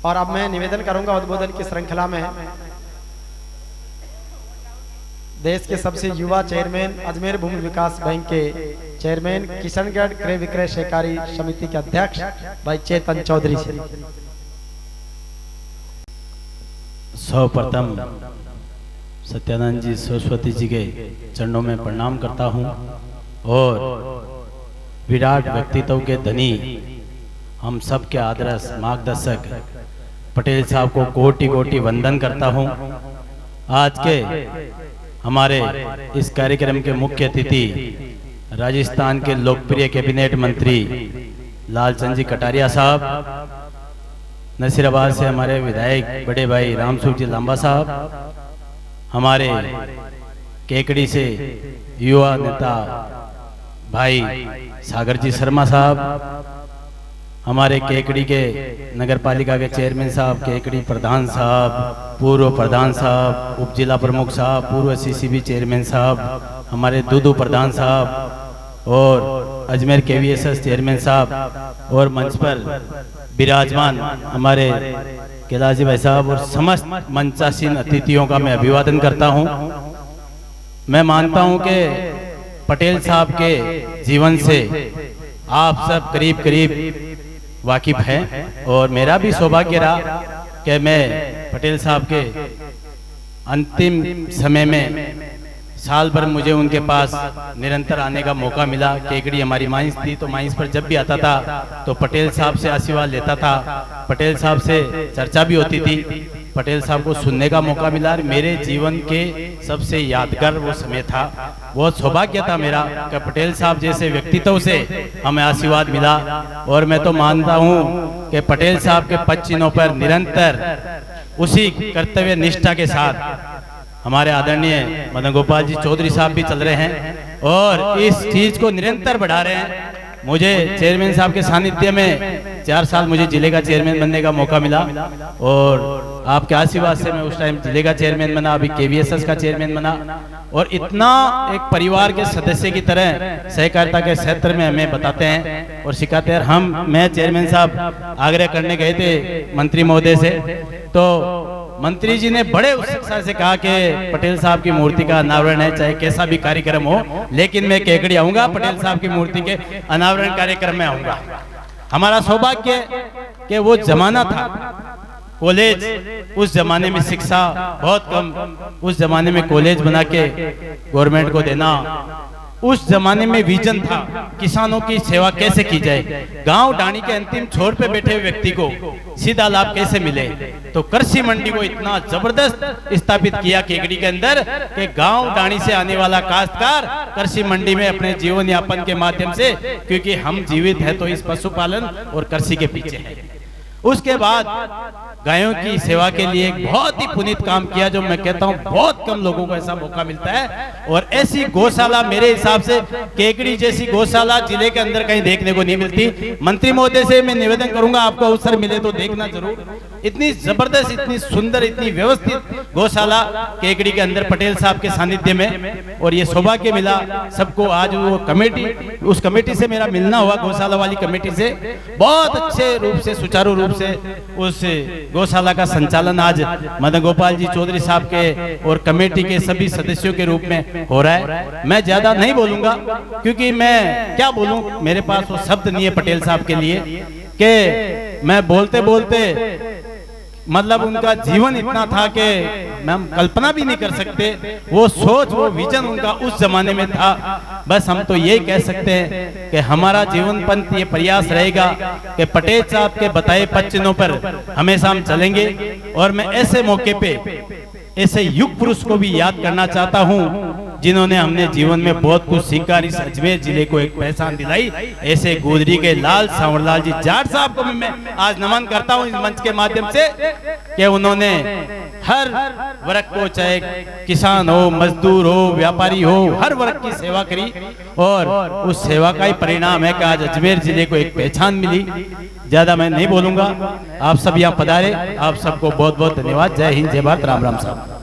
और अब मैं निवेदन करूंगा उद्बोधन की श्रृंखला में देश के सबसे युवा चेयरमैन अजमेर भूमि विकास बैंक के चेयरमैन किशनगढ़ क्रय विक्रय सहकारी समिति के अध्यक्ष भाई चेतन चौधरी से सर्वप्रथम सत्यानंद जी सरस्वती जी के चरणों में प्रणाम करता हूं और विराट व्यक्तित्व के धनी हम सब के आदर्श मार्गदर्शक पटेल साहब को कोटि कोटि वंदन करता हूं। आज के हमारे इस कार्यक्रम के मुख्य अतिथि राजस्थान के लोकप्रिय कैबिनेट मंत्री लालचंद जी कटारिया साहब, नसीराबाद से हमारे विधायक बड़े भाई रामसूख जी लांबा साहब, हमारे केकड़ी से युवा नेता भाई सागर जी शर्मा साहब, हमारे केकड़ी के नगर पालिका के चेयरमैन साहब, केकड़ी प्रधान साहब, पूर्व प्रधान साहब, उप जिला प्रमुख साहब, पूर्व सीसीबी चेयरमैन साहब, हमारे दूदू प्रधान साहब और अजमेर केवीएसएस चेयरमैन साहब और मंच पर विराजमान हमारे कैलाश भाई साहब और समस्त मंचासीन अतिथियों का मैं अभिवादन करता हूं। मैं मानता हूं कि पटेल साहब के जीवन से आप सब करीब करीब वाकिफ हैं और मेरा भी सौभाग्य रहा कि मैं पटेल साहब के अंतिम समय में साल भर मुझे उनके पास निरंतर आने का मौका मिला। केकड़ी हमारी माइंस थी तो माइंस पर जब भी आता था तो पटेल साहब से आशीर्वाद लेता था, पटेल साहब से चर्चा भी होती थी, पटेल साहब को सुनने का मौका मिला। मेरे जीवन के सबसे यादगार वो समय था, बहुत सौभाग्य था मेरा कि पटेल साहब जैसे व्यक्तित्व से हमें आशीर्वाद मिला। और मैं तो मानता हूँ कि पटेल साहब के पद चिन्हों पर निरंतर उसी कर्तव्य निष्ठा के साथ हमारे आदरणीय मदन गोपाल जी चौधरी साहब भी चल रहे हैं और इस चीज को निरंतर बढ़ा रहे हैं। मुझे चेयरमैन साहब के सानिध्य में 4 साल मुझे जिले का चेयरमैन बनने का मौका मिला और आपके आशीर्वाद से मैं उस टाइम जिले का चेयरमैन बना, अभी केवीएसएस का चेयरमैन बना और इतना एक परिवार के सदस्य की तरह सहकारिता के क्षेत्र में हमें बताते हैं और सिखाते हैं। मैं चेयरमैन साहब आग्रह करने गए थे मंत्री महोदय से, तो मंत्री जी ने बड़े उत्साह से कहा कि पटेल साहब की मूर्ति का अनावरण है, चाहे कैसा भी कार्यक्रम हो, लेकिन मैं केकड़ी आऊंगा, पटेल साहब की मूर्ति के अनावरण कार्यक्रम में आऊंगा। हमारा सौभाग्य कि वो जमाना था, कॉलेज उस जमाने में शिक्षा बहुत कम, उस जमाने में कॉलेज बना के गवर्नमेंट को देना, उस जमाने में विजन था किसानों की सेवा कैसे की जाए, गांव डाणी के अंतिम छोर पे बैठे हुए व्यक्ति को सीधा लाभ कैसे मिले। तो कृषि मंडी को इतना जबरदस्त स्थापित किया केकड़ी के अंदर कि गांव डाणी से आने वाला काश्तकार कृषि मंडी में अपने जीवन यापन के माध्यम से, क्योंकि हम जीवित है तो इस पशुपालन और कृषि के पीछे है। उसके बाद गायों की सेवा के लिए एक बहुत ही पुनीत काम किया, जो मैं कहता हूं बहुत कम लोगों को ऐसा मौका मिलता है। और ऐसी गौशाला मेरे हिसाब से केकड़ी जैसी गौशाला जिले के अंदर कहीं देखने को नहीं मिलती। मंत्री महोदय से मैं निवेदन करूंगा, आपको अवसर मिले तो देखना जरूर। इतनी जबरदस्त, इतनी सुंदर, इतनी व्यवस्थित गौशाला केकड़ी के अंदर पटेल साहब के सानिध्य में, और ये सौभाग्य मिला सबको। आज वो कमेटी, उस कमेटी से मेरा मिलना हुआ, गौशाला वाली कमेटी से, बहुत अच्छे रूप से, सुचारू रूप से उस गौशाला का संचालन आज मदन गोपाल जी चौधरी साहब के और कमेटी के सभी सदस्यों के रूप में हो रहा है। मैं ज्यादा नहीं बोलूंगा क्योंकि मैं क्या बोलूं, मेरे पास वो शब्द नहीं है पटेल साहब के लिए कि मैं बोलते बोलते, मतलब उनका जीवन इतना था कि हम कल्पना भी नहीं कर सकते। वो सोच, वो विजन उनका उस जमाने में था। बस हम तो यही कह सकते हैं कि हमारा जीवन पंथ ये प्रयास रहेगा कि पटेल साहब के बताए पद चिन्हों पर हमेशा हम चलेंगे। और मैं ऐसे मौके पे ऐसे युग पुरुष को भी याद करना चाहता हूं जिन्होंने हमने जीवन में बहुत कुछ सीखा, इस अजमेर जिले को एक पहचान दिलाई। ऐसे गोदरी के लाल सांवरलाल जी जाट साहब को मैं आज नमन करता हूं इस मंच के माध्यम से कि उन्होंने हर वर्ग को, चाहे किसान हो, मजदूर हो, व्यापारी हो, हर वर्ग की सेवा करी और उस सेवा का ही परिणाम है कि आज अजमेर जिले को एक पहचान मिली। ज्यादा मैं नहीं बोलूंगा, आप सब यहाँ पधारे, आप सबको बहुत बहुत धन्यवाद। जय हिंद, जय भारत, राम राम साहब।